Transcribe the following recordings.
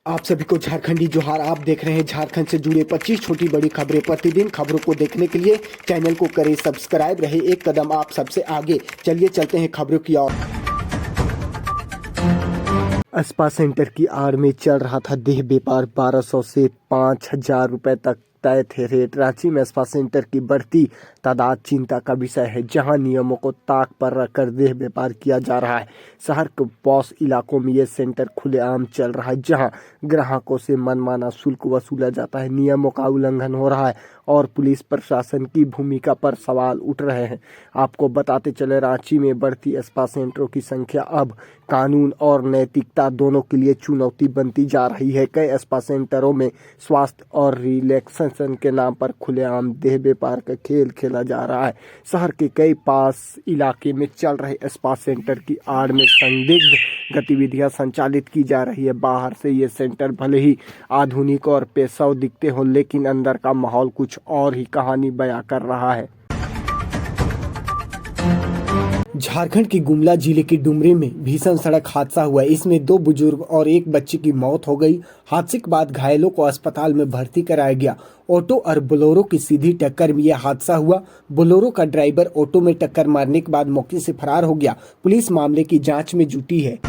आप सभी को झारखंडी जोहार। आप देख रहे हैं झारखंड से जुड़े 25 छोटी बड़ी खबरें। प्रतिदिन खबरों को देखने के लिए चैनल को करें सब्सक्राइब। रहे एक कदम आप सबसे आगे। चलिए चलते हैं खबरों की ओर। स्पा सेंटर की आड़ में चल रहा था देह व्यापार। 1200 से 5000 रुपए तक तय थे रेट। रांची में स्पा सेंटर की बढ़ती तादाद चिंता का विषय है, जहां नियमों को ताक पर रखकर देह व्यापार किया जा रहा है। शहर के पॉश इलाकों में ये सेंटर खुलेआम चल रहा है, जहां ग्राहकों से मनमाना शुल्क वसूला जाता है। नियमों का उल्लंघन हो रहा है और पुलिस प्रशासन की भूमिका पर सवाल उठ रहे हैं। आपको बताते चले, रांची में बढ़ती स्पा सेंटरों की संख्या अब कानून और नैतिकता दोनों के लिए चुनौती बनती जा रही है। कई स्पा सेंटरों में स्वास्थ्य और रिलैक्सेशन के नाम पर खुलेआम देह व्यापार का खेल खेला जा रहा है। शहर के कई पास इलाके में चल रहे स्पा सेंटर की आड़ में संदिग्ध गतिविधियां संचालित की जा रही है। बाहर से ये सेंटर भले ही आधुनिक और पेशेवर दिखते हो, लेकिन अंदर का माहौल कुछ और ही कहानी बयां कर रहा है। झारखंड के गुमला जिले के डुमरी में भीषण सड़क हादसा हुआ। इसमें 2 बुजुर्ग और 1 बच्चे की मौत हो गई। हादसे के बाद घायलों को अस्पताल में भर्ती कराया गया। ऑटो और बोलेरो की सीधी टक्कर में यह हादसा हुआ। बोलेरो का ड्राइवर ऑटो में टक्कर मारने के बाद मौके से फरार हो गया। पुलिस मामले की जांच में जुटी है।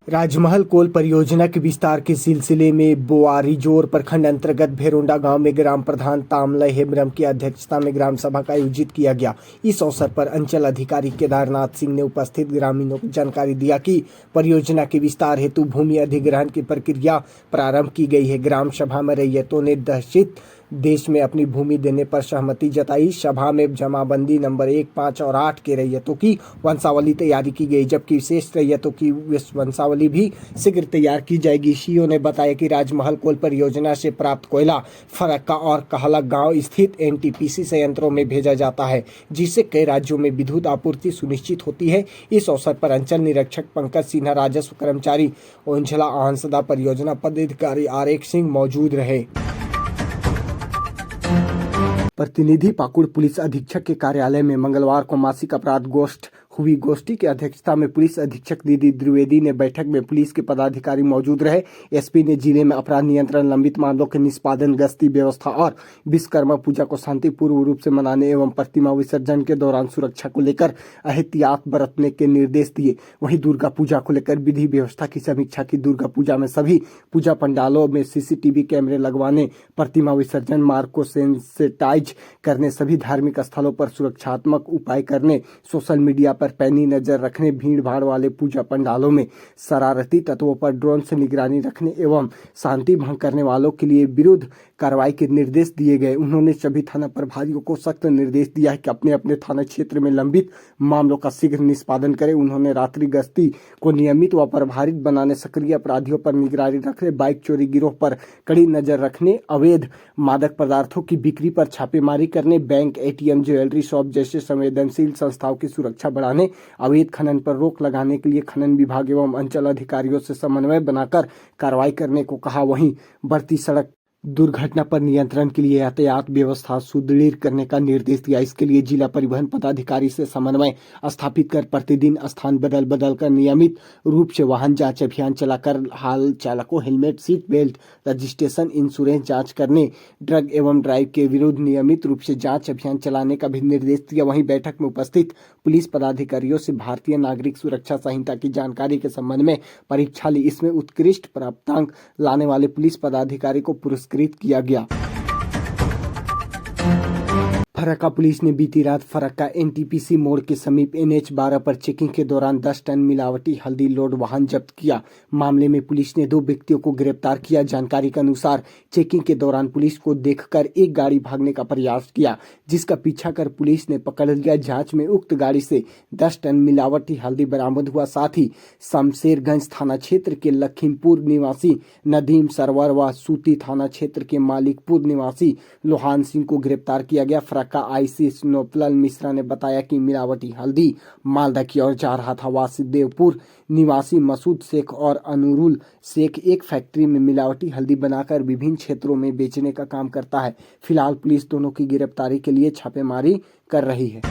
राजमहल कोल परियोजना के विस्तार के सिलसिले में बोआरीजोर प्रखंड अंतर्गत भेरोंडा गांव में ग्राम प्रधान तामलय हेम्ब्रम की अध्यक्षता में ग्राम सभा का आयोजित किया गया। इस अवसर पर अंचल अधिकारी केदारनाथ सिंह ने उपस्थित ग्रामीणों को जानकारी दिया कि परियोजना के विस्तार हेतु भूमि अधिग्रहण की प्रक्रिया प्रारंभ की गई है। ग्राम सभा में रैयतों ने दहशत देश में अपनी भूमि देने पर सहमति जताई। सभा में जमाबंदी नंबर 1, 5 और 8 के रैयतों की वंशावली तैयारी की गई, जबकि शेष रैयतों की वंशावली भी शीघ्र तैयार की जाएगी। सीईओ ने बताया कि राजमहल कोल परियोजना से प्राप्त कोयला फरक्का और कहला गांव स्थित एनटीपीसी संयंत्रों में भेजा जाता है, जिससे कई राज्यों में विद्युत आपूर्ति सुनिश्चित होती है। इस अवसर पर अंचल निरीक्षक पंकज सिन्हा, राजस्व कर्मचारी ओंझला आंसदा, परियोजना पदाधिकारी आरएक सिंह मौजूद रहे। प्रतिनिधि पाकुड़ पुलिस अधीक्षक के कार्यालय में मंगलवार को मासिक अपराध गोष्ठ हुई। गोष्ठी की अध्यक्षता में पुलिस अधीक्षक दीदी द्विवेदी ने। बैठक में पुलिस के पदाधिकारी मौजूद रहे। एसपी ने जिले में अपराध नियंत्रण, लंबित मामलों के निष्पादन, गश्ती व्यवस्था और विश्वकर्मा पूजा को शांतिपूर्ण रूप से मनाने एवं प्रतिमा विसर्जन के दौरान सुरक्षा को लेकर एहतियात बरतने के निर्देश दिए। वहीं दुर्गा पूजा को लेकर विधि व्यवस्था की समीक्षा की। दुर्गा पूजा में सभी पूजा पंडालों में सीसीटीवी कैमरे लगवाने, प्रतिमा विसर्जन मार्ग को सेंसिटाइज करने, सभी धार्मिक स्थलों पर सुरक्षात्मक उपाय करने, सोशल मीडिया पर पैनी नजर रखने, भीड़ भाड़ वाले पूजा पंडालों में शरारती तत्वों पर ड्रोन से निगरानी रखने एवं शांति भंग करने वालों के लिए विरुद्ध कार्रवाई के निर्देश दिए गए। उन्होंने सभी थाना प्रभारियों को सख्त निर्देश दिया है कि अपने अपने थाना क्षेत्र में लंबित मामलों का शीघ्र निष्पादन करें। उन्होंने रात्रि गश्ती को नियमित व प्रभावित बनाने, सक्रिय अपराधियों पर निगरानी रखने, बाइक चोरी गिरोह पर कड़ी नजर रखने, अवैध मादक पदार्थों की बिक्री पर छापेमारी करने, बैंक, एटीएम, ज्वेलरी शॉप जैसे संवेदनशील संस्थाओं की सुरक्षा बढ़ाने, अवैध खनन पर रोक लगाने के लिए खनन विभाग एवं अंचल अधिकारियों से समन्वय बनाकर कार्रवाई करने को कहा। वहीं बढ़ती सड़क दुर्घटना पर नियंत्रण के लिए यातायात व्यवस्था सुदृढ़ करने का निर्देश दिया। इसके लिए जिला परिवहन पदाधिकारी से समन्वय स्थापित कर प्रतिदिन स्थान बदल कर नियमित रूप से वाहन जांच अभियान चलाकर हाल चालकों helmet, seat belt, registration, insurance जांच करने, ड्रग एवं ड्राइव के विरुद्ध नियमित रूप से जांच अभियान चलाने का भी निर्देश दिया। वहीं बैठक में उपस्थित पुलिस पदाधिकारियों से भारतीय नागरिक सुरक्षा संहिता की जानकारी के संबंध में परीक्षा ली। इसमें उत्कृष्ट प्राप्तांक लाने वाले पुलिस पदाधिकारी को पुरस्कृत किया गया। फरक्का पुलिस ने बीती रात फरक्का एनटीपीसी मोड़ के समीप NH 12 पर चेकिंग के दौरान 10 टन मिलावटी हल्दी लोड वाहन जब्त किया। मामले में पुलिस ने 2 व्यक्तियों को गिरफ्तार किया। जानकारी के अनुसार चेकिंग के दौरान पुलिस को देखकर एक गाड़ी भागने का प्रयास किया, जिसका पीछा कर पुलिस ने पकड़ लिया। जांच में उक्त गाड़ी से 10 टन मिलावटी हल्दी बरामद हुआ। साथ ही शमशेरगंज थाना क्षेत्र के लखीमपुर निवासी नदीम सरवर व सूती थाना क्षेत्र के मालिकपुर निवासी लोहान सिंह को गिरफ्तार किया गया। का आईसी स्नोपलाल मिश्रा ने बताया कि मिलावटी हल्दी मालदा की ओर जा रहा था। वासुदेवपुर निवासी मसूद शेख और अनुरुल शेख एक फैक्ट्री में मिलावटी हल्दी बनाकर विभिन्न क्षेत्रों में बेचने का काम करता है। फिलहाल पुलिस दोनों की गिरफ्तारी के लिए छापेमारी कर रही है।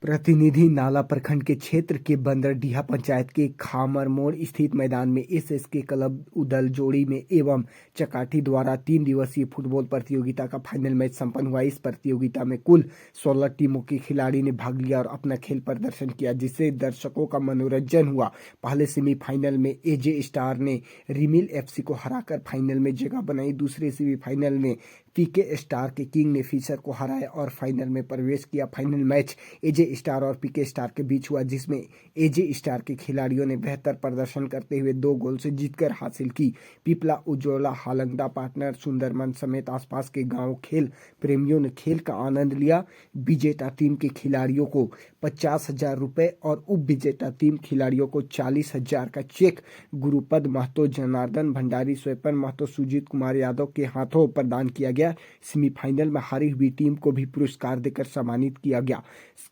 प्रतिनिधि नाला प्रखंड के क्षेत्र के बंदरडीहा पंचायत के खामर मोड़ स्थित मैदान में एसएसके क्लब उदल जोड़ी में एवं चकाठी द्वारा 3 दिवसीय फुटबॉल प्रतियोगिता का फाइनल मैच संपन्न हुआ। इस प्रतियोगिता में कुल 16 टीमों के खिलाड़ी ने भाग लिया और अपना खेल प्रदर्शन किया, जिससे दर्शकों का मनोरंजन हुआ। पहले सेमीफाइनल में एजे स्टार ने रिमिल एफसी को हराकर फाइनल में जगह बनाई। दूसरे सेमीफाइनल में पीके स्टार के किंग ने फिशर को हराया और फाइनल में प्रवेश किया। फाइनल मैच एजे स्टार और पीके स्टार के बीच हुआ, जिसमें एजे स्टार के खिलाड़ियों ने बेहतर प्रदर्शन करते हुए 2 गोल से जीतकर हासिल की। पिपला, उज्जवला, हालंगडा, पार्टनर, सुंदरमन समेत आसपास के गांव खेल प्रेमियों ने खेल का आनंद लिया। विजेता टीम के खिलाड़ियों को 50,000 रुपए और उप विजेता टीम खिलाड़ियों को 40,000 का चेक गुरुपद महतो, जनार्दन भंडारी, स्वपन महतो, सुजीत कुमार यादव के हाथों प्रदान किया गया। सेमीफाइनल में हारी हुई टीम को भी पुरस्कार देकर सम्मानित किया गया।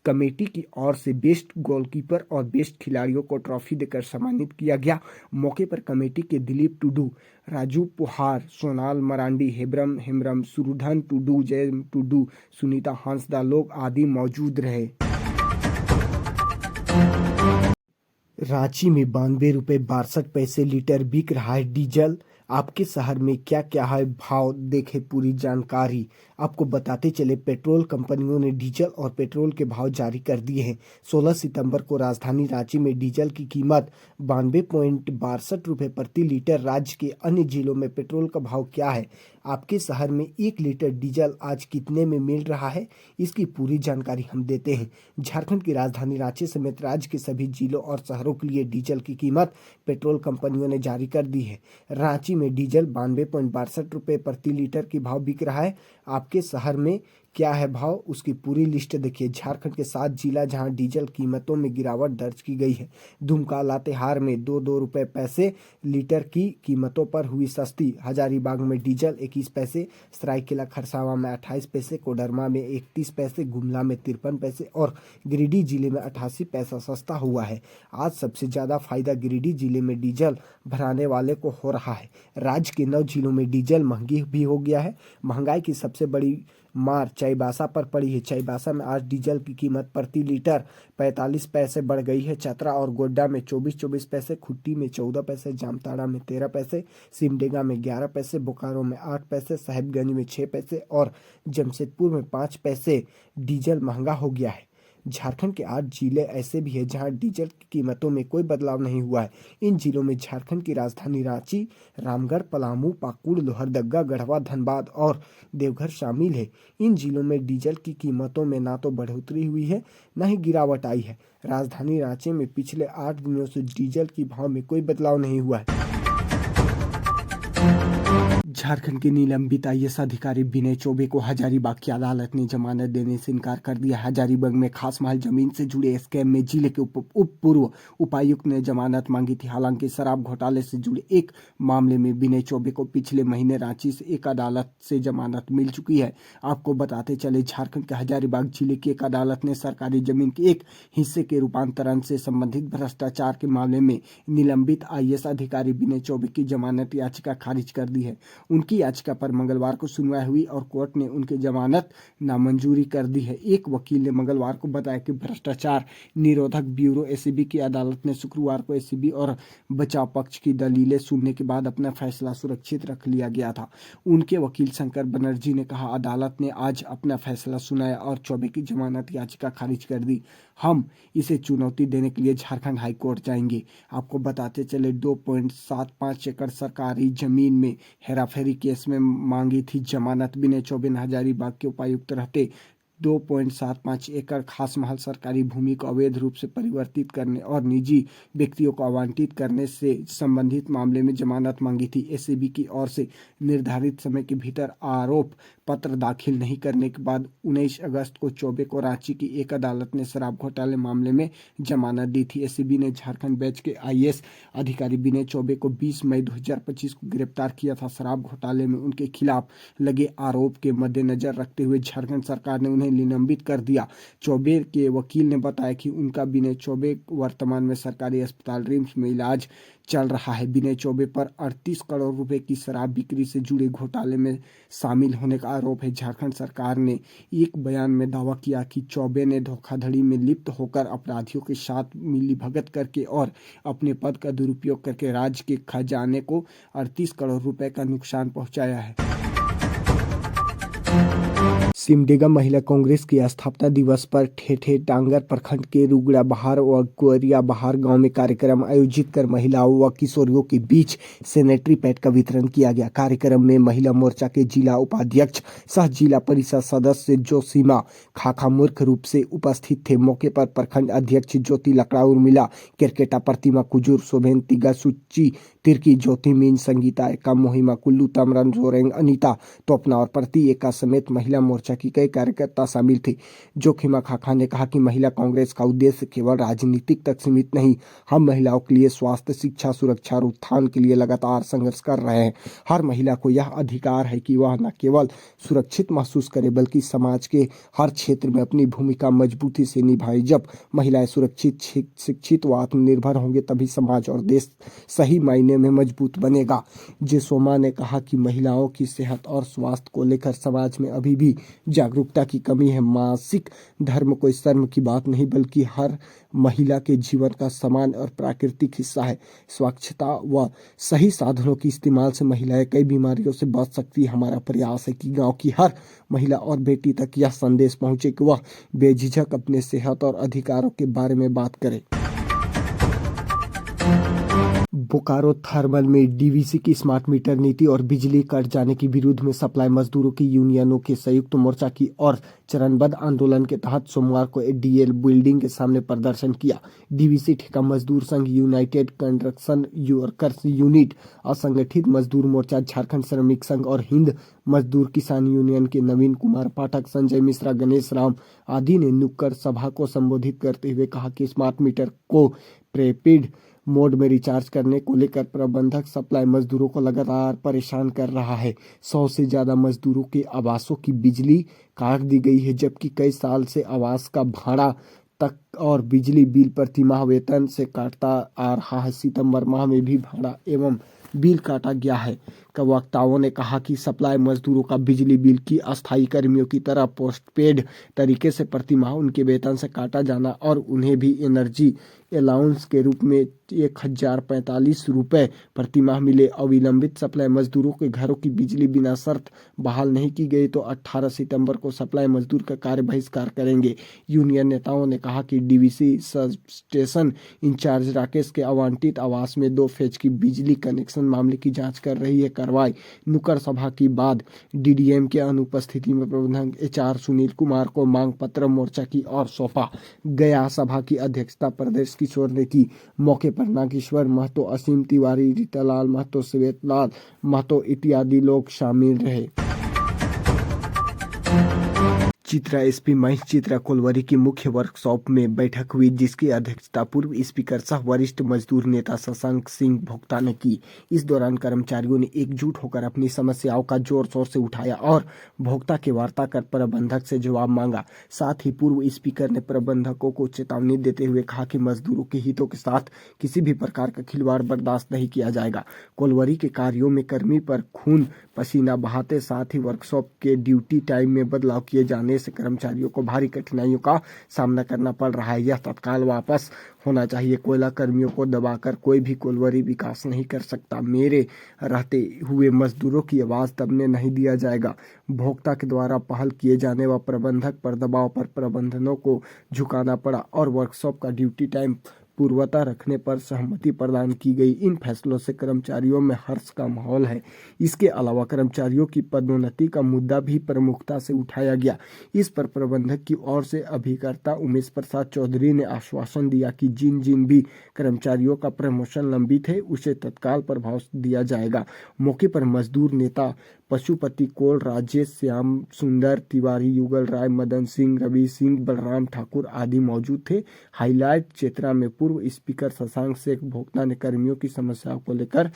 कमेटी की ओर से बेस्ट गोलकीपर और बेस्ट खिलाड़ियों को ट्रॉफी देकर सम्मानित किया गया। मौके पर कमेटी के दिलीप टुडू, राजू पुहार, सोनाल मरांडी, हेब्रम हेम्ब्रम, सुरुधन टुडू, जय टुडू, सुनीता हांसदा लोग आदि मौजूद रहे। रांची में 92 रुपये 62 पैसे लीटर बिक रहा है डीजल। आपके शहर में क्या क्या है भाव, देखें पूरी जानकारी। आपको बताते चले, पेट्रोल कंपनियों ने डीजल और पेट्रोल के भाव जारी कर दिए हैं। 16 सितंबर को राजधानी रांची में डीजल की कीमत 92.62 रुपये प्रति लीटर। राज्य के अन्य जिलों में पेट्रोल का भाव क्या है, आपके शहर में 1 लीटर डीजल आज कितने में मिल रहा है, इसकी पूरी जानकारी हम देते हैं। झारखंड की राजधानी रांची समेत राज्य के सभी जिलों और शहरों के लिए डीजल की कीमत पेट्रोल कंपनियों ने जारी कर दी है। रांची में डीजल 92.62 रुपये प्रति लीटर की भाव बिक रहा है। आपके शहर में क्या है भाव, उसकी पूरी लिस्ट देखिए। झारखंड के 7 जिला जहां डीजल कीमतों में गिरावट दर्ज की गई है। दुमका, लातेहार में 2 रुपये पैसे लीटर की कीमतों पर हुई सस्ती। हजारीबाग में डीजल 21 पैसे, सरायकेला खरसावां में 28 पैसे, कोडरमा में 31 पैसे, गुमला में 53 पैसे और गिरिडीह जिले में 88 पैसा सस्ता हुआ है। आज सबसे ज्यादा फायदा गिरिडीह जिले में डीजल भराने वाले को हो रहा है। राज्य के 9 जिलों में डीजल महंगी भी हो गया है। महंगाई की सबसे बड़ी मार चाईबासा पर पड़ी है। चाईबासा में आज डीजल की कीमत प्रति लीटर 45 पैसे बढ़ गई है। चतरा और गोड्डा में 24 पैसे, खुट्टी में 14 पैसे, जामताड़ा में 13 पैसे, सिमडेगा में 11 पैसे, बोकारो में 8 पैसे, साहिबगंज में 6 पैसे और जमशेदपुर में 5 पैसे डीजल महंगा हो गया है। झारखंड के 8 जिले ऐसे भी हैं जहां डीजल की कीमतों में कोई बदलाव नहीं हुआ है। इन जिलों में झारखंड की राजधानी रांची, रामगढ़, पलामू, पाकुड़, लोहरदगा, गढ़वा, धनबाद और देवघर शामिल है। इन जिलों में डीजल की कीमतों में ना तो बढ़ोतरी हुई है, न ही गिरावट आई है। राजधानी रांची में पिछले 8 दिनों से डीजल की भाव में कोई बदलाव नहीं हुआ है। झारखंड के निलंबित आईएएस अधिकारी विनय चौबे को हजारीबाग की अदालत ने जमानत देने से इनकार कर दिया। हजारीबाग में खास महल जमीन से जुड़े स्कैम में जिले के उप पूर्व उपायुक्त ने जमानत मांगी थी। हालांकि शराब घोटाले से जुड़े एक मामले में विनय चौबे को पिछले महीने रांची से एक अदालत से जमानत मिल चुकी है। आपको बताते चले, झारखंड के हजारीबाग जिले की एक अदालत ने सरकारी जमीन के एक हिस्से के रूपांतरण से संबंधित भ्रष्टाचार के मामले में निलंबित आईएएस अधिकारी विनय चौबे की जमानत याचिका खारिज कर दी है। उनकी याचिका पर मंगलवार को सुनवाई हुई और कोर्ट ने उनकी जमानत नामंजूरी कर दी है। एक वकील ने मंगलवार को बताया कि भ्रष्टाचार निरोधक ब्यूरो एसीबी की अदालत ने शुक्रवार को एसीबी और बचाव पक्ष की दलीलें सुनने के बाद अपना फैसला सुरक्षित रख लिया गया था। उनके वकील शंकर बनर्जी ने कहा, अदालत ने आज अपना फैसला सुनाया और चौबे की जमानत याचिका खारिज कर दी। हम इसे चुनौती देने के लिए झारखंड हाईकोर्ट जाएंगे। आपको बताते चले, 2.75 एकड़ सरकारी जमीन में हेराफेरी केस में मांगी थी जमानत। विनय चौबे ने हजारीबाग के उपायुक्त रहते 2.75 एकड़ खास महल सरकारी भूमि को अवैध रूप से परिवर्तित करने और निजी व्यक्तियों को आवंटित करने से संबंधित मामले में जमानत मांगी थी। एसीबी की ओर से निर्धारित समय के भीतर आरोप पत्र दाखिल नहीं करने के बाद 19 अगस्त को चौबे को रांची की एक अदालत ने शराब घोटाले मामले में जमानत दी थी। एसीबी ने झारखंड बैच के आईएएस अधिकारी विनय चौबे को 20 मई 2025 को गिरफ्तार किया था। शराब घोटाले में उनके खिलाफ लगे आरोप के मद्देनजर रखते हुए झारखंड सरकार ने उन्हें उन्हें निलंबित कर दिया। चौबे के वकील ने बताया कि उनका विनय चौबे वर्तमान में सरकारी अस्पताल रिम्स में इलाज चल रहा है। विनय चौबे पर 38 करोड़ रुपए की शराब बिक्री से जुड़े घोटाले में शामिल होने का आरोप है। झारखंड सरकार ने एक बयान में दावा किया कि चौबे ने धोखाधड़ी में लिप्त होकर अपराधियों के साथ मिलीभगत करके और अपने पद का दुरुपयोग करके राज्य के खजाने को 38 करोड़ रुपए का नुकसान पहुंचाया है। सिमडेगा महिला कांग्रेस के स्थापना दिवस पर ठेठे टांगर प्रखंड के रुगड़ा बहार व कुरिया बहार गांव में कार्यक्रम आयोजित कर महिलाओं व किशोरियों के बीच सैनिटरी पैड का वितरण किया गया। कार्यक्रम में महिला मोर्चा के जिला उपाध्यक्ष सह जिला परिषद सदस्य जोशीमा खाखा मुख्य रूप से उपस्थित थे। मौके पर प्रखंड अध्यक्ष ज्योति लकड़ा उर्मिला क्रिकेटा प्रतिमा कुजूर शोभेन तिगा सुच्ची तिर्की ज्योति मीन संगीता एका मोहिमा कुल्लू तमरन जोरेंग अनीता तोपना और प्रति एका समेत महिला मोर्चा की कई कार्यकर्ता शामिल थे। जोखिमा खाखा ने कहा कि महिला कांग्रेस का उद्देश्य केवल राजनीतिक तक सीमित नहीं, हम महिलाओं के लिए स्वास्थ्य, शिक्षा, सुरक्षा और उत्थान के लिए लगातार संघर्ष कर रहे हैं। हर महिला को यह अधिकार है कि वह न केवल सुरक्षित महसूस करे बल्कि समाज के हर क्षेत्र में अपनी भूमिका मजबूती से निभाए। जब महिलाएं सुरक्षित, शिक्षित व आत्मनिर्भर होंगे तभी समाज और देश सही मायने में मजबूत बनेगा। जेसोमा ने कहा कि महिलाओं की सेहत और स्वास्थ्य को लेकर समाज में अभी भी जागरूकता की कमी है। मासिक धर्म कोई शर्म की बात नहीं बल्कि हर महिला के जीवन का समान और प्राकृतिक हिस्सा है। स्वच्छता व सही साधनों के इस्तेमाल से महिलाएं कई बीमारियों से बच सकती है। हमारा प्रयास है कि गांव की हर महिला और बेटी तक यह संदेश पहुंचे कि वह बेझिझक अपने सेहत और अधिकारों के बारे में बात करे। बोकारो थर्मल में डीवीसी की स्मार्ट मीटर नीति और बिजली कट जाने के विरोध में सप्लाई मजदूरों की यूनियनों के संयुक्त मोर्चा की और चरणबद्ध आंदोलन के तहत सोमवार को एडीएल बिल्डिंग के सामने प्रदर्शन किया। डीवीसी ठेका मजदूर संघ, यूनाइटेड कंस्ट्रक्शन वर्कर्स यूनिट, असंगठित मजदूर मोर्चा, झारखंड श्रमिक संघ और हिंद मजदूर किसान यूनियन के नवीन कुमार पाठक, संजय मिश्रा, गणेश राम आदि ने नुक्कड़ सभा को संबोधित करते हुए कहा कि स्मार्ट मीटर को प्रीपेड मोड में रिचार्ज करने को लेकर प्रबंधक सप्लाई मजदूरों को लगातार परेशान कर रहा है। 100 से ज्यादा मजदूरों के आवासों की बिजली काट दी गई है, जबकि कई साल से आवास का भाड़ा तक और बिजली बिल प्रतिमाह वेतन से काटता आ रहा है। सितंबर माह में भी भाड़ा एवं बिल काटा गया है। वक्ताओं ने कहा कि सप्लाई मजदूरों का बिजली बिल की अस्थायी कर्मियों की तरह पोस्टपेड तरीके से प्रतिमाह उनके वेतन से काटा जाना और उन्हें भी एनर्जी अलाउंस के रूप में 1045 रुपये प्रतिमाह मिले। अविलंबित सप्लाई मजदूरों के घरों की बिजली बिना शर्त बहाल नहीं की गई तो 18 सितंबर को सप्लाई मजदूर का कार्य बहिष्कार करेंगे। यूनियन नेताओं ने कहा कि DVC sub station in charge Rakesh के आवंटित आवास में 2 फेज की बिजली कनेक्शन मामले की जाँच कर रही है। नुक्कड़ सभा के बाद डीडीएम के अनुपस्थिति में प्रबंधक एचआर सुनील कुमार को मांग पत्र मोर्चा की ओर सौंपा गया। सभा की अध्यक्षता प्रदेश किशोर ने की। मौके पर नागेश्वर महतो, असीम तिवारी, रीतालाल महतो, श्वेतलाल महतो इत्यादि लोग शामिल रहे। चित्रा एसपी महेश चित्रा कोलवरी की मुख्य वर्कशॉप में बैठक हुई, जिसकी अध्यक्षता पूर्व स्पीकर सह वरिष्ठ मजदूर नेता शशांक सिंह भोक्ता ने की। इस दौरान कर्मचारियों ने एकजुट होकर अपनी समस्याओं का जोर शोर से उठाया और भोक्ता के वार्ता कर प्रबंधक से जवाब मांगा। साथ ही पूर्व स्पीकर ने प्रबंधकों को चेतावनी देते हुए कहा कि मजदूरों के हितों के साथ किसी भी प्रकार का खिलवाड़ बर्दाश्त नहीं किया जाएगा। कोलवरी के कार्यों में कर्मी पर खून पसीना बहाते साथ ही वर्कशॉप के ड्यूटी टाइम में बदलाव किए जाने से कर्मचारियों को भारी कठिनाइयों का सामना करना पड़ रहा है। यह तत्काल वापस होना चाहिए। कोयला कर्मियों को दबाकर कोई भी कोलवरी विकास नहीं कर सकता। मेरे रहते हुए मजदूरों की आवाज दबने नहीं दिया जाएगा। भोक्ता के द्वारा पहल किए जाने व प्रबंधक पर दबाव पर प्रबंधनों को झुकाना पड़ा और वर्कशॉप का ड्यूटी टाइम पूर्वता रखने पर सहमति प्रदान की गई। इन फैसलों से कर्मचारियों में हर्ष का माहौल है। इसके अलावा कर्मचारियों की पदोन्नति का मुद्दा भी प्रमुखता से उठाया गया। इस पर प्रबंधक की ओर से अभिकर्ता उमेश प्रसाद चौधरी ने आश्वासन दिया कि जिन जिन भी कर्मचारियों का प्रमोशन लंबित है उसे तत्काल प्रभाव दिया जाएगा। मौके पर मजदूर नेता पशुपति कोल, राजेश, श्याम सुंदर तिवारी, युगल राय, मदन सिंह, रवि सिंह, बलराम ठाकुर आदि मौजूद थे। हाईलाइट चित्रा में पूर्व स्पीकर शशांक सिंह भोक्ता ने कर्मियों की समस्याओं को लेकर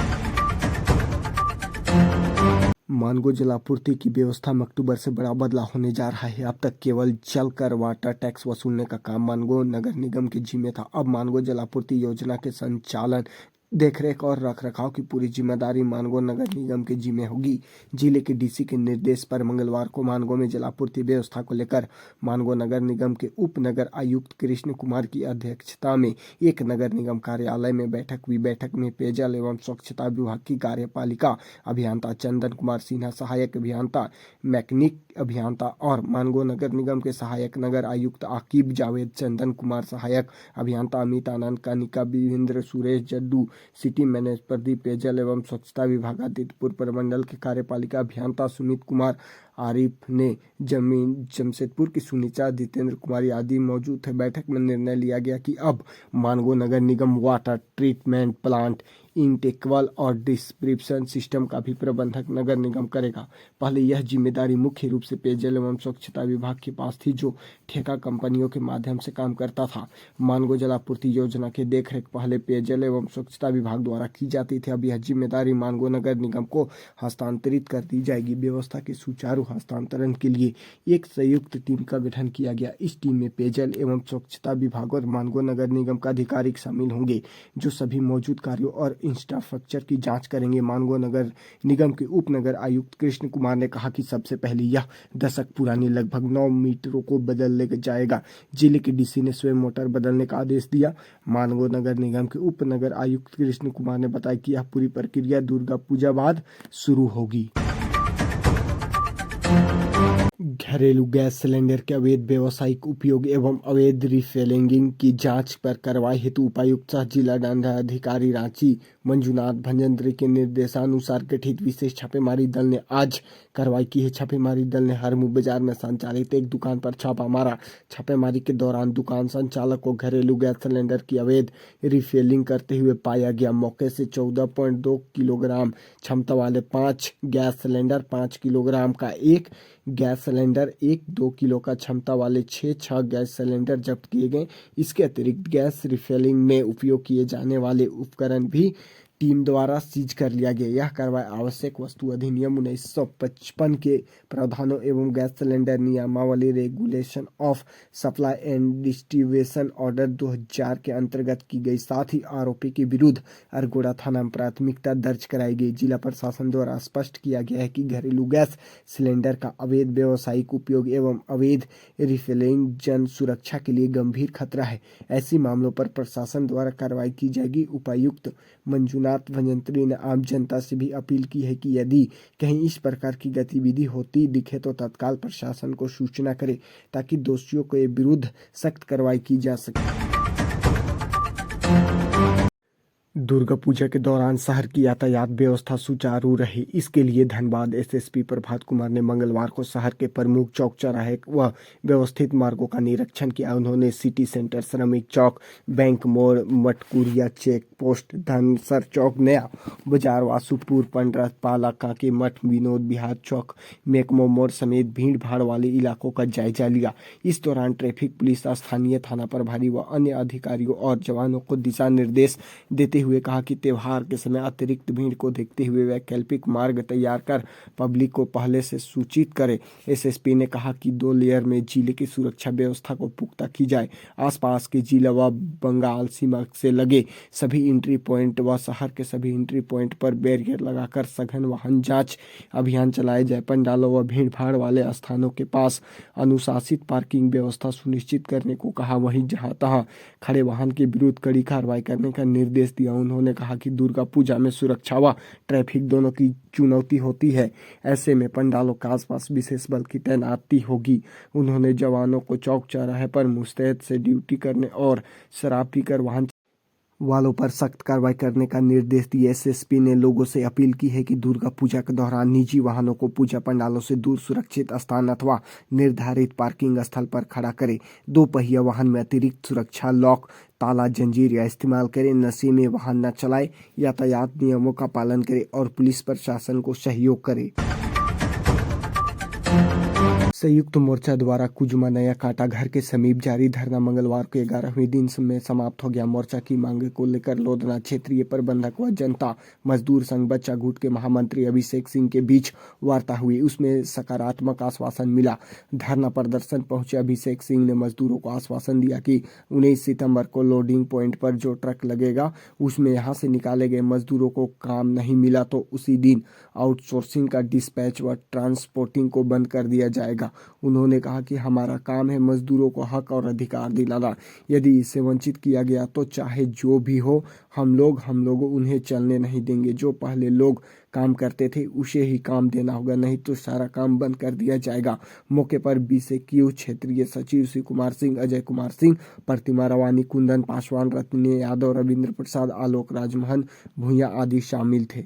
मानगो जलापूर्ति की व्यवस्था में अक्टूबर से बड़ा बदलाव होने जा रहा है। अब तक केवल जलकर वाटर टैक्स वसूलने का काम मानगो नगर निगम के जिम्मे था। अब मानगो जलापूर्ति योजना के संचालन, देखरेख और रखरखाव की पूरी जिम्मेदारी मानगो नगर निगम के जिम्मे होगी। जिले के डीसी के निर्देश पर मंगलवार को मानगो में जलापूर्ति व्यवस्था को लेकर मानगो नगर निगम के उप नगर आयुक्त कृष्ण कुमार की अध्यक्षता में एक नगर निगम कार्यालय में बैठक हुई। बैठक में पेयजल एवं स्वच्छता विभाग की कार्यपालिका अभियंता चंदन कुमार सिन्हा, सहायक अभियंता मैकेनिक अभियंता और मानगो नगर निगम के सहायक नगर आयुक्त आकिब जावेद, चंदन कुमार, सहायक अभियंता अमित आनंद, कनिका विभिंद्र, सुरेश जड्डू, सिटी मैनेजर प्रदीप, पेयजल एवं स्वच्छता विभाग आदित्यपुर प्रमंडल के कार्यपालिका अभियंता सुमित कुमार, आरिफ ने जमीन जमशेदपुर की सुनीता, जितेंद्र कुमारी आदि मौजूद थे। बैठक में निर्णय लिया गया कि अब मानगो नगर निगम वाटर ट्रीटमेंट प्लांट, इंटेकवल और डिस्ट्रीब्यूशन सिस्टम का भी प्रबंधक नगर निगम करेगा। पहले यह जिम्मेदारी मुख्य रूप से पेयजल एवं स्वच्छता विभाग के पास थी, जो ठेका कंपनियों के माध्यम से काम करता था। मानगो जलापूर्ति योजना की देखरेख पहले पेयजल एवं स्वच्छता विभाग द्वारा की जाती थी। अब यह जिम्मेदारी मानगो नगर निगम को हस्तांतरित कर दी जाएगी। व्यवस्था के सुचारू हस्तांतरण के लिए एक संयुक्त टीम का गठन किया गया। इस टीम में पेयजल एवं स्वच्छता विभाग और मानगो नगर निगम का अधिकारी शामिल होंगे, जो सभी मौजूद कार्यों और इंफ्रास्ट्रक्चर की जांच करेंगे। मानगो नगर निगम के उप नगर आयुक्त कृष्ण कुमार ने कहा कि सबसे पहले यह दशक पुरानी लगभग 9 मीटरों को बदल जाएगा। जिले के डीसी ने स्वयं मोटर बदलने का आदेश दिया। मानगो नगर निगम के उप नगर आयुक्त कृष्ण कुमार ने बताया कि यह पूरी प्रक्रिया दुर्गा पूजा बाद शुरू होगी। घरेलू गैस सिलेंडर के अवैध व्यावसायिक उपयोग एवं अवैध रिफिलिंग की जांच पर कार्रवाई हेतु उपायुक्त सह जिला दंडाधिकारी रांची मंजुनाथ भंजंत्री के निर्देशानुसार गठित विशेष छापेमारी दल ने आज कार्रवाई की है। छापेमारी दल ने हरमू बाजार में संचालित एक दुकान पर छापा मारा। छापेमारी के दौरान दुकान संचालक को घरेलू गैस सिलेंडर की अवैध रिफिलिंग करते हुए पाया गया। मौके से 14.2 किलोग्राम क्षमता वाले 5 गैस सिलेंडर, 5 किलोग्राम का एक गैस सिलेंडर, 1-2 किलो का क्षमता वाले 6 गैस सिलेंडर जब्त किए गए। इसके अतिरिक्त गैस रिफिलिंग में उपयोग किए जाने वाले उपकरण भी टीम द्वारा सीज कर लिया गया। यह कार्रवाई आवश्यक वस्तु अधिनियम 1955 के प्रावधानों एवं गैस सिलेंडर नियमावली regulation of supply and distribution order 2000 के अंतर्गत की गई। साथ ही आरोपी के विरुद्ध अरगोड़ा थाना में प्राथमिकता दर्ज कराई गई। जिला प्रशासन द्वारा स्पष्ट किया गया है कि घरेलू गैस सिलेंडर का अवैध व्यावसायिक उपयोग एवं अवैध रिफिलिंग जन सुरक्षा के लिए गंभीर खतरा है। ऐसे मामलों पर प्रशासन द्वारा कार्रवाई की जाएगी। उपायुक्त मंजुनाथ भंजंत्री ने आम जनता से भी अपील की है कि यदि कहीं इस प्रकार की गतिविधि होती दिखे तो तत्काल प्रशासन को सूचना करे, ताकि दोषियों के विरुद्ध सख्त कार्रवाई की जा सके। दुर्गा पूजा के दौरान शहर की यातायात व्यवस्था सुचारू रही, इसके लिए धनबाद एसएसपी प्रभात कुमार ने मंगलवार को शहर के प्रमुख चौक चौराहे व व्यवस्थित मार्गों का निरीक्षण किया। उन्होंने सिटी सेंटर, श्रमिक चौक, बैंक मोड़, मटकुरिया चेक पोस्ट, धनसर चौक, नया बाजार, वासुपुर, पंडरत, पाला, काके मठ, विनोद विहार चौक, मेकमो मोड़ समेत भीड़ भाड़ वाले इलाकों का जायजा लिया। इस दौरान ट्रैफिक पुलिस, स्थानीय थाना प्रभारी व अन्य अधिकारियों और जवानों को दिशा निर्देश देते हुए कहा कि त्योहार के समय अतिरिक्त भीड़ को देखते हुए वैकल्पिक मार्ग तैयार कर पब्लिक को पहले से सूचित करें। एसएसपी ने कहा कि 2 लेयर में जिले की सुरक्षा व्यवस्था को पुख्ता की जाए। आसपास के जिला व बंगाल सीमा से लगे सभी एंट्री पॉइंट व शहर के सभी एंट्री पॉइंट पर बैरियर लगाकर सघन वाहन जांच अभियान चलाए जाए। पंडालों व भीड़ भाड़ वाले स्थानों के पास अनुशासित पार्किंग व्यवस्था सुनिश्चित करने को कहा। वहीं जहां तहां खड़े वाहन के विरुद्ध कड़ी कार्रवाई करने का निर्देश दिया। उन्होंने कहा कि दुर्गा पूजा में सुरक्षा व ट्रैफिक दोनों की चुनौती होती है। ऐसे में पंडालों के आसपास विशेष बल की तैनाती होगी। उन्होंने जवानों को चौक चौराहे पर मुस्तैद से ड्यूटी करने और शराब पीकर वाहन वालों पर सख्त कार्रवाई करने का निर्देश दिए। एसएसपी ने लोगों से अपील की है कि दुर्गा पूजा के दौरान निजी वाहनों को पूजा पंडालों से दूर सुरक्षित स्थान अथवा निर्धारित पार्किंग स्थल पर खड़ा करें। 2 पहिया वाहन में अतिरिक्त सुरक्षा लॉक, ताला, जंजीर या इस्तेमाल करें। नशे में वाहन न चलाएं। यातायात नियमों का पालन करें और पुलिस प्रशासन को सहयोग करें। संयुक्त मोर्चा द्वारा कुजुमा नया काटा घर के समीप जारी धरना मंगलवार को 11वें दिन में समाप्त हो गया। मोर्चा की मांग को लेकर लोधना क्षेत्रीय प्रबंधक व जनता मजदूर संघ बच्चा गुट के महामंत्री अभिषेक सिंह के बीच वार्ता हुई। उसमें सकारात्मक आश्वासन मिला। धरना प्रदर्शन पहुंचे अभिषेक सिंह ने मजदूरों को आश्वासन दिया कि 19 सितंबर को लोडिंग पॉइंट पर जो ट्रक लगेगा उसमें यहां से निकाले गए मजदूरों को काम नहीं मिला तो उसी दिन आउटसोर्सिंग का डिस्पैच व ट्रांसपोर्टिंग को बंद कर दिया जाएगा। उन्होंने कहा कि हमारा काम है मजदूरों को हक और अधिकार दिलाना। यदि इससे वंचित किया गया तो चाहे जो भी हो हम लोग उन्हें चलने नहीं देंगे। जो पहले लोग काम करते थे उसे ही काम देना होगा, नहीं तो सारा काम बंद कर दिया जाएगा। मौके पर बीसीक्यू क्षेत्रीय सचिव शिव कुमार सिंह, अजय कुमार सिंह, प्रतिमा रवानी, कुंदन पासवान, रत्न यादव, रविंद्र प्रसाद, आलोक राजमोहन भूया आदि शामिल थे।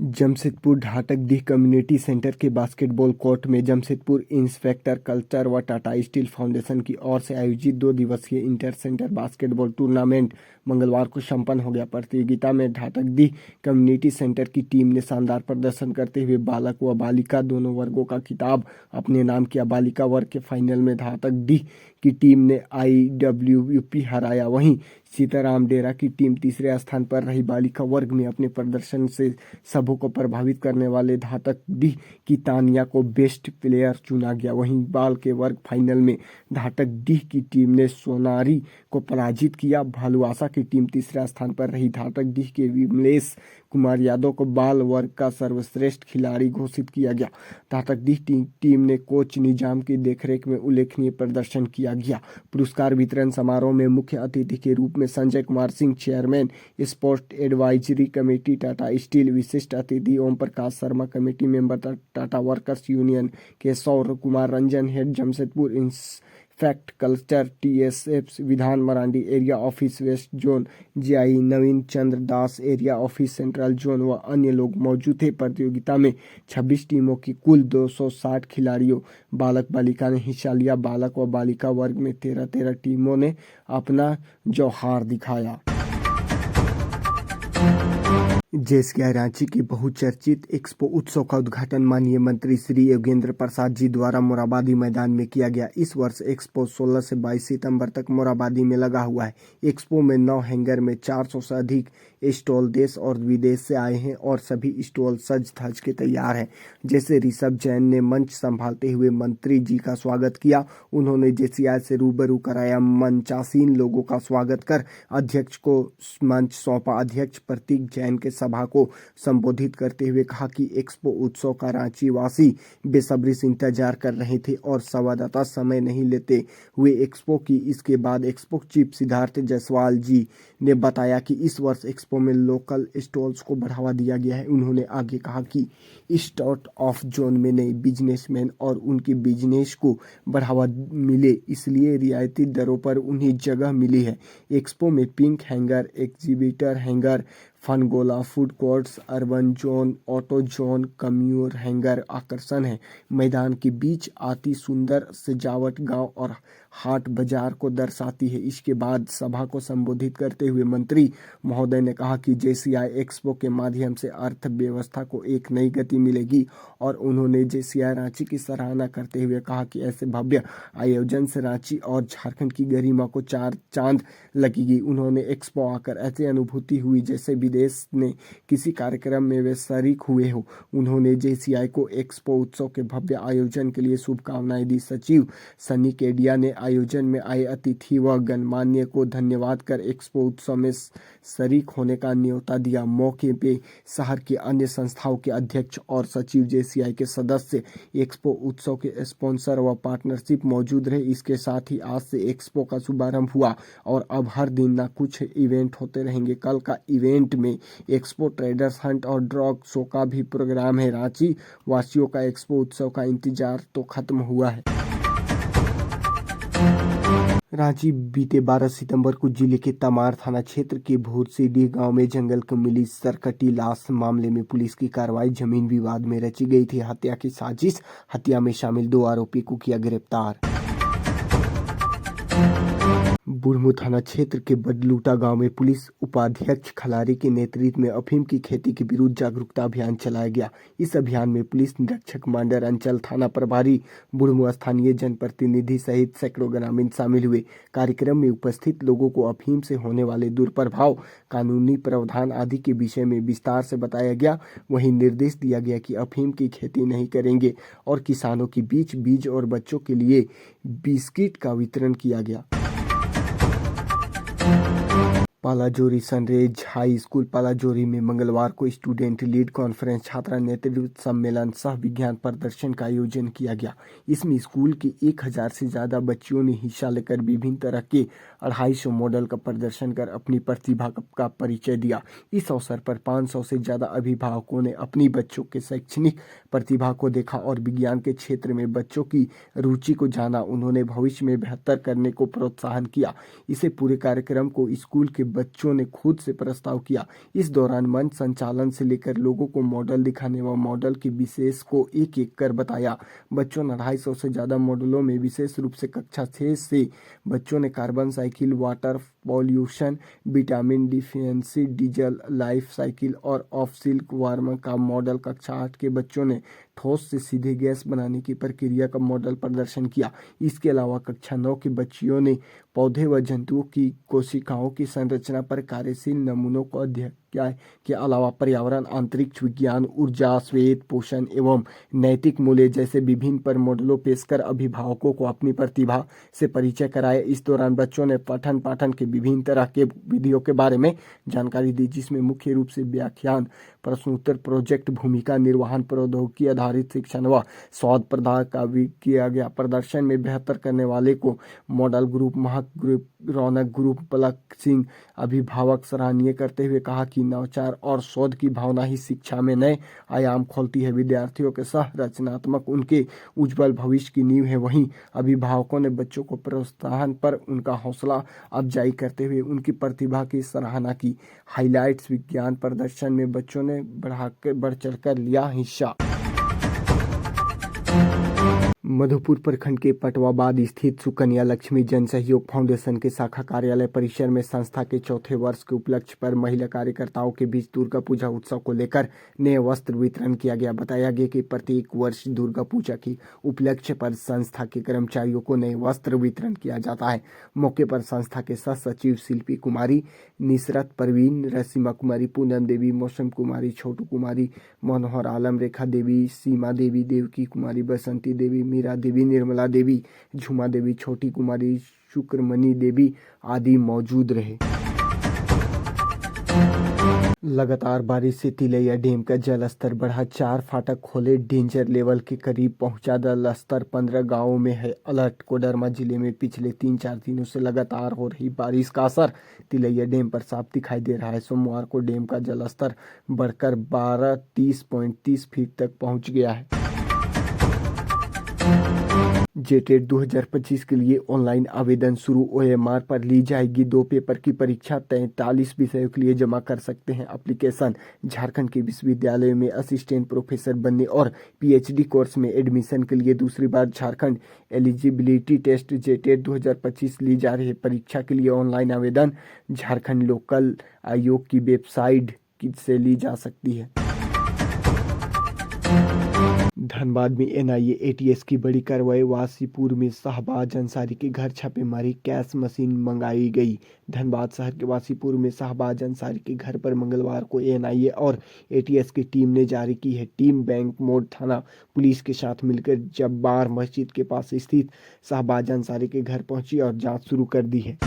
जमशेदपुर ढाटकडीह कम्युनिटी सेंटर के बास्केटबॉल कोर्ट में जमशेदपुर इंस्पेक्टर कल्चर व टाटा स्टील फाउंडेशन की ओर से आयोजित 2 दिवसीय इंटर सेंटर बास्केटबॉल टूर्नामेंट मंगलवार को संपन्न हो गया। प्रतियोगिता में ढाटकडीह कम्युनिटी सेंटर की टीम ने शानदार प्रदर्शन करते हुए बालक व बालिका दोनों वर्गों का खिताब अपने नाम किया। बालिका वर्ग के फाइनल में ढाटकडीह की टीम ने IWUP हराया। वहीं सीताराम डेरा की टीम तीसरे स्थान पर रही। बालिका वर्ग में अपने प्रदर्शन से सबों को प्रभावित करने वाले ढाटकडीह की तानिया को बेस्ट प्लेयर चुना गया। वहीं बाल के वर्ग फाइनल में ढाटकडीह की टीम ने सोनारी को पराजित किया। भालुआसा की टीम तीसरा स्थान पर रही। ढाटकडीह के विमलेश कुमार यादव को बाल वर्ग का सर्वश्रेष्ठ खिलाड़ी घोषित किया गया। ढाटकडीह टीम ने कोच निजाम की देखरेख में उल्लेखनीय प्रदर्शन किया गया। पुरस्कार वितरण समारोह में मुख्य अतिथि के रूप में Sanjay Kumar Singh, chairman sport advisory committee Tata steel, विशिष्ट अतिथि Om Prakash Sharma, committee member Tata workers union के Saur Kumar Ranjan, head Jamshedpur inspect culture TSF, Vidhan Marandi area office west zone, GI Naveen Chandra Das area office central zone व अन्य लोग मौजूद थे। प्रतियोगिता में 26 टीमों की कुल 260 खिलाड़ियों बालक बालिका ने हिस्सा लिया। बालक व बालिका वर्ग में 13 टीमों ने अपना जौहार दिखाया। JSKI रांची के बहुचर्चित एक्सपो उत्सव का उद्घाटन माननीय मंत्री श्री योगेंद्र प्रसाद जी द्वारा मोराबादी मैदान में किया गया। इस वर्ष एक्सपो 16 से 22 सितंबर तक मोराबादी में लगा हुआ है। एक्सपो में 9 हैंगर में 400 से अधिक स्टॉल देश और विदेश से आए हैं और सभी स्टॉल सज धज के तैयार हैं। जैसे ऋषभ जैन ने मंच संभालते हुए मंत्री जी का स्वागत किया। उन्होंने JCI से रूबरू कराया। मंचासीन लोगों का स्वागत कर अध्यक्ष को मंच सौंपा। अध्यक्ष प्रतीक जैन के सभा को संबोधित करते हुए कहा कि एक्सपो उत्सव का रांची वासी बेसब्री से इंतजार कर रहे थे और संवाददाता समय नहीं लेते हुए एक्सपो की। इसके बाद एक्सपो चीफ सिद्धार्थ जायसवाल जी ने बताया कि इस वर्ष एक्सपो में लोकल स्टॉल्स को बढ़ावा दिया गया है। उन्होंने आगे कहा कि स्टार्ट ऑफ जोन में नए बिजनेसमैन और उनके बिजनेस को बढ़ावा मिले, इसलिए रियायती दरों पर उन्हें जगह मिली है। एक्सपो में पिंक हैंगर, एग्जीबिटर हैंगर, फनगोला, food courts, urban zone, auto zone, कम्यूर हैंगर आकर्षण है। मैदान के बीच आती सुंदर सजावट गांव और हाट बाजार को दर्शाती है। इसके बाद सभा को संबोधित करते हुए मंत्री महोदय ने कहा कि JCI एक्सपो के माध्यम से अर्थव्यवस्था को एक नई गति मिलेगी और उन्होंने JCI रांची की सराहना करते हुए कहा कि ऐसे भव्य आयोजन से रांची और झारखंड की गरिमा को 4 चांद लगेगी। उन्होंने एक्सपो आकर ऐसी अनुभूति हुई जैसे विदेश में किसी कार्यक्रम में वे शरीक हुए हो। उन्होंने JCI को एक्सपो उत्सव के भव्य आयोजन के लिए शुभकामनाएं दी। सचिव सनी केडिया ने आयोजन में आए अतिथि व गणमान्य को धन्यवाद कर एक्सपो उत्सव में शरीक होने का न्योता दिया। मौके पे शहर की अन्य संस्थाओं के अध्यक्ष और सचिव, JCI के सदस्य, एक्सपो उत्सव के स्पॉन्सर व पार्टनरशिप मौजूद रहे। इसके साथ ही आज से एक्सपो का शुभारंभ हुआ और अब हर दिन न कुछ इवेंट होते रहेंगे। कल का इवेंट में एक्सपो ट्रेडर्स हंट और ड्रॉग शो का भी प्रोग्राम है। रांची वासियों का एक्सपो उत्सव का इंतजार तो खत्म हुआ है। रांची बीते 12 सितंबर को जिले के तमार थाना क्षेत्र के भोरसीडीह गांव में जंगल को मिली सरकटी लाश मामले में पुलिस की कार्रवाई जमीन विवाद में रची गई थी। हत्या की साजिश, हत्या में शामिल 2 आरोपी को किया गिरफ्तार। बुढ़मू थाना क्षेत्र के बडलूटा गांव में पुलिस उपाध्यक्ष खलारी के नेतृत्व में अफीम की खेती के विरुद्ध जागरूकता अभियान चलाया गया। इस अभियान में पुलिस निरीक्षक मांडर अंचल थाना प्रभारी बुढ़मू स्थानीय जनप्रतिनिधि सहित सैकड़ों ग्रामीण शामिल हुए। कार्यक्रम में उपस्थित लोगों को अफीम से होने वाले दुष्प्रभाव, कानूनी प्रावधान आदि के विषय में विस्तार से बताया गया। वहीं निर्देश दिया गया कि अफीम की खेती नहीं करेंगे और किसानों के बीच बीज और बच्चों के लिए बिस्किट का वितरण किया गया। Palajori sun rays high school Palajori में मंगलवार को स्टूडेंट लीड कॉन्फ्रेंस, छात्रा नेतृत्व सम्मेलन सह विज्ञान प्रदर्शन का आयोजन किया गया। इसमें स्कूल की 1000 से ज्यादा बच्चियों ने हिस्सा लेकर विभिन्न तरह के 250 मॉडल का प्रदर्शन कर अपनी प्रतिभा का परिचय दिया। इस अवसर पर 500 से ज्यादा अभिभावकों ने अपनी बच्चों के शैक्षणिक प्रतिभा को देखा और विज्ञान के क्षेत्र में बच्चों की रुचि को जाना। उन्होंने भविष्य में बेहतर करने को प्रोत्साहन किया। इसे पूरे कार्यक्रम को स्कूल के बच्चों ने खुद से प्रस्ताव किया। इस दौरान मंच संचालन से लेकर लोगों को मॉडल दिखाने व मॉडल के विशेष को एक एक कर बताया। बच्चों ने 250 से ज्यादा मॉडलों में विशेष रूप से कक्षा 6 से बच्चों ने carbon cycle, water pollution, vitamin deficiency, diesel life cycle और ऑफ सिल्क वार्म का मॉडल, कक्षा 8 के बच्चों ने ठोस से सीधे गैस बनाने की प्रक्रिया का मॉडल प्रदर्शन किया। इसके अलावा कक्षा 9 की बच्चियों ने पौधे व जंतुओं की कोशिकाओं की संरचना पर कार्यशील नमूनों को अध्ययन के अलावा पर्यावरण, अंतरिक्ष विज्ञान, ऊर्जा, श्वेत पोषण एवं नैतिक मूल्य जैसे विभिन्न पर मॉडलों पेश कर अभिभावकों को अपनी प्रतिभा से परिचय कराया। इस दौरान बच्चों ने पठन पाठन के विभिन्न तरह के विधियों के बारे में जानकारी दी, जिसमें मुख्य रूप से व्याख्यान, प्रश्नोत्तर, प्रोजेक्ट, भूमिका निर्वहन, प्रौद्योगिकी आधारित शिक्षण व स्वाद प्रदान का भी किया गया। प्रदर्शन में बेहतर करने वाले को मॉडल ग्रुप, महक ग्रुप, रौनक ग्रुप, पलक सिंह अभिभावक सराहनीय करते हुए कहा कि नवाचार और शोध की भावना ही शिक्षा में नए आयाम खोलती है। विद्यार्थियों के सह रचनात्मक उनके उज्जवल भविष्य की नींव है। वहीं अभिभावकों ने बच्चों को प्रोत्साहन पर उनका हौसला अफजाई करते हुए उनकी प्रतिभा की सराहना की। हाइलाइट्स विज्ञान प्रदर्शन में बच्चों ने बढ़ चढ़कर लिया हिस्सा। मधुपुर प्रखंड के पटवाबाद स्थित सुकन्या लक्ष्मी जन सहयोग फाउंडेशन के शाखा कार्यालय परिसर में संस्था के 4थे वर्ष के उपलक्ष्य पर महिला कार्यकर्ताओं के बीच दुर्गा पूजा उत्सव को लेकर नए वस्त्र वितरण किया गया। बताया गया कि प्रत्येक वर्ष दुर्गा पूजा के उपलक्ष्य पर संस्था के कर्मचारियों को नए वस्त्र वितरण किया जाता है। मौके पर संस्था के सह सचिव शिल्पी कुमारी, निसरत परवीन, रसीमा कुमारी, पूनम देवी, मौसम कुमारी, छोटू कुमारी, मनोहर आलम, रेखा देवी, सीमा देवी, देवकी कुमारी, बसंती देवी, मीरा देवी, निर्मला देवी, झुमा देवी, छोटी कुमारी, शुक्रमणि देवी आदि मौजूद रहे। लगातार बारिश से तिलैया डैम का जलस्तर बढ़ा, 4 फाटक खोले, डेंजर लेवल के करीब पहुंचा। जलस्तर 15 गांवों में है अलर्ट। कोडरमा जिले में पिछले 3-4 दिनों से लगातार हो रही बारिश का असर तिलैया डैम पर साफ दिखाई दे रहा है। सोमवार को डैम का जलस्तर बढ़कर 1230.30 फीट तक पहुंच गया है। जेटेट 2025 के लिए ऑनलाइन आवेदन शुरू। ओएमआर पर ली जाएगी 2 पेपर की परीक्षा। 43 विषयों के लिए जमा कर सकते हैं एप्लीकेशन। झारखंड के विश्वविद्यालयों में असिस्टेंट प्रोफेसर बनने और पीएचडी कोर्स में एडमिशन के लिए दूसरी बार झारखंड एलिजिबिलिटी टेस्ट जेटेट 2025 ली जा रही है। परीक्षा के लिए ऑनलाइन आवेदन झारखंड लोकल आयोग की वेबसाइट से ली जा सकती है। धनबाद में एनआईए एटीएस की बड़ी कार्रवाई। वासीपुर में शहबाज अंसारी के घर छापेमारी, कैश मशीन मंगाई गई। धनबाद शहर के वासीपुर में शहबाज अंसारी के घर पर मंगलवार को एनआईए और एटीएस की टीम ने जारी की है। टीम बैंक मोड़ थाना पुलिस के साथ मिलकर जब्बार मस्जिद के पास स्थित शहबाज अंसारी के घर पहुंची और जांच शुरू कर दी है।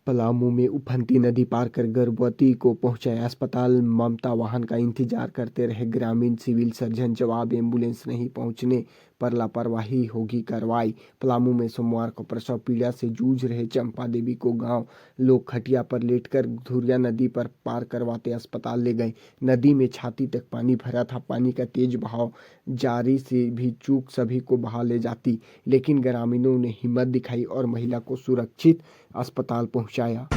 पलामू में उफनती नदी पार कर गर्भवती को पहुंचाया अस्पताल। ममता वाहन का इंतजार करते रहे ग्रामीण, सिविल सर्जन जवाब, एम्बुलेंस नहीं पहुंचने पर लापरवाही होगी कार्रवाई। पलामू में सोमवार को प्रसव पीड़ा से जूझ रहे चंपा देवी को गांव लोग खटिया पर लेटकर धुरिया नदी पर पार करवाते अस्पताल ले गए। नदी में छाती तक पानी भरा था। पानी का तेज बहाव जारी से भी चूक सभी को बहा ले जाती, लेकिन ग्रामीणों ने हिम्मत दिखाई और महिला को सुरक्षित अस्पताल पहुंचाया।